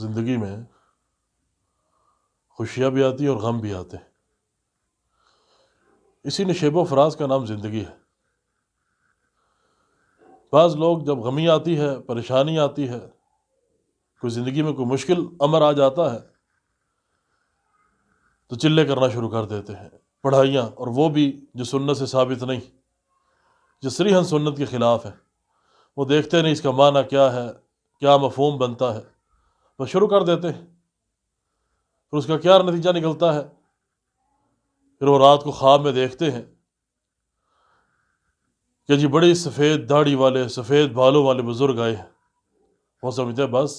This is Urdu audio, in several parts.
زندگی میں خوشیاں بھی آتی ہیں اور غم بھی آتے ہیں، اسی نشیب و فراز کا نام زندگی ہے۔ بعض لوگ جب غمی آتی ہے، پریشانی آتی ہے، کوئی زندگی میں کوئی مشکل امر آ جاتا ہے تو چلے کرنا شروع کر دیتے ہیں، پڑھائیاں، اور وہ بھی جو سنت سے ثابت نہیں، جو صریحاً سنت کے خلاف ہے، وہ دیکھتے نہیں اس کا معنی کیا ہے، کیا مفہوم بنتا ہے، وہ شروع کر دیتے ہیں۔ پھر اس کا کیا نتیجہ نکلتا ہے؟ پھر وہ رات کو خواب میں دیکھتے ہیں کہ جی بڑی سفید داڑھی والے، سفید بالوں والے بزرگ آئے ہیں۔ وہ سمجھتے ہیں بس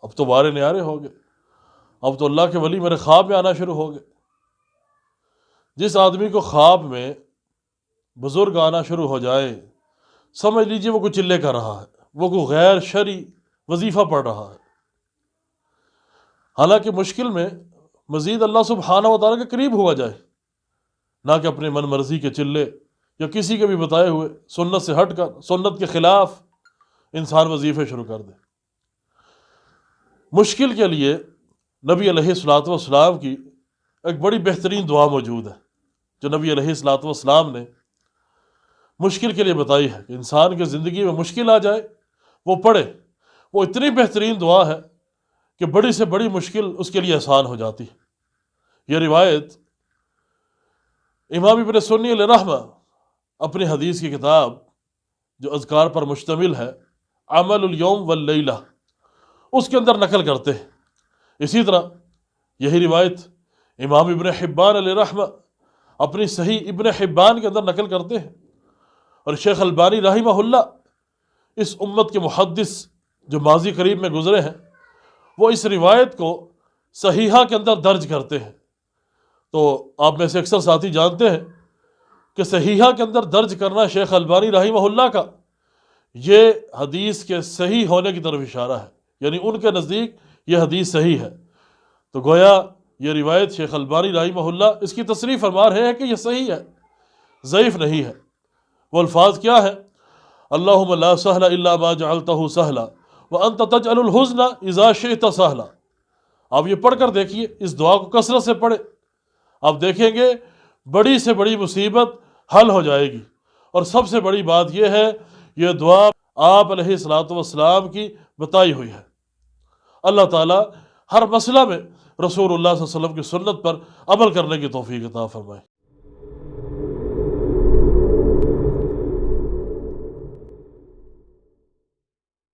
اب تو وارے نیارے ہو گئے، اب تو اللہ کے ولی میرے خواب میں آنا شروع ہو گئے۔ جس آدمی کو خواب میں بزرگ آنا شروع ہو جائے، سمجھ لیجئے وہ کوئی چلے کر رہا ہے، وہ کوئی غیر شرعی وظیفہ پڑھ رہا ہے، حالانکہ مشکل میں مزید اللہ سبحانہ و تعالیٰ کے قریب ہوا جائے، نہ کہ اپنے من مرضی کے چلے یا کسی کے بھی بتائے ہوئے سنت سے ہٹ کر، سنت کے خلاف انسان وظیفے شروع کر دے۔ مشکل کے لیے نبی علیہ الصلوۃ والسلام کی ایک بڑی بہترین دعا موجود ہے، جو نبی علیہ الصلوۃ والسلام نے مشکل کے لیے بتائی ہے کہ انسان کے زندگی میں مشکل آ جائے وہ پڑھے۔ وہ اتنی بہترین دعا ہے کہ بڑی سے بڑی مشکل اس کے لیے آسان ہو جاتی ہے۔ یہ روایت امام ابن سنی علیہ رحمہ اپنی حدیث کی کتاب جو اذکار پر مشتمل ہے، عمل الیوم واللیلہ، اس کے اندر نقل کرتے ہیں۔ اسی طرح یہی روایت امام ابن حبان علیہ رحمہ اپنی صحیح ابن حبان کے اندر نقل کرتے ہیں، اور شیخ البانی رحمہ اللہ اس امت کے محدث جو ماضی قریب میں گزرے ہیں، وہ اس روایت کو صحیحہ کے اندر درج کرتے ہیں۔ تو آپ میں سے اکثر ساتھی جانتے ہیں کہ صحیحہ کے اندر درج کرنا شیخ البانی رحمہ اللہ کا، یہ حدیث کے صحیح ہونے کی طرف اشارہ ہے، یعنی ان کے نزدیک یہ حدیث صحیح ہے۔ تو گویا یہ روایت شیخ البانی رحمہ اللہ اس کی تصریح فرما رہے ہیں کہ یہ صحیح ہے، ضعیف نہیں ہے۔ وہ الفاظ کیا ہے؟ اللہم لا سہل الا ما جعلتہ سہلا وانت تجعل الحزن اذا شئت سہلا۔ آپ یہ پڑھ کر دیکھیے، اس دعا کو کثرت سے پڑھیں، آپ دیکھیں گے بڑی سے بڑی مصیبت حل ہو جائے گی۔ اور سب سے بڑی بات یہ ہے، یہ دعا آپ علیہ الصلوۃ والسلام کی بتائی ہوئی ہے۔ اللہ تعالیٰ ہر مسئلہ میں رسول اللہ صلی اللہ علیہ وسلم کی سنت پر عمل کرنے کی توفیق عطا فرمائے۔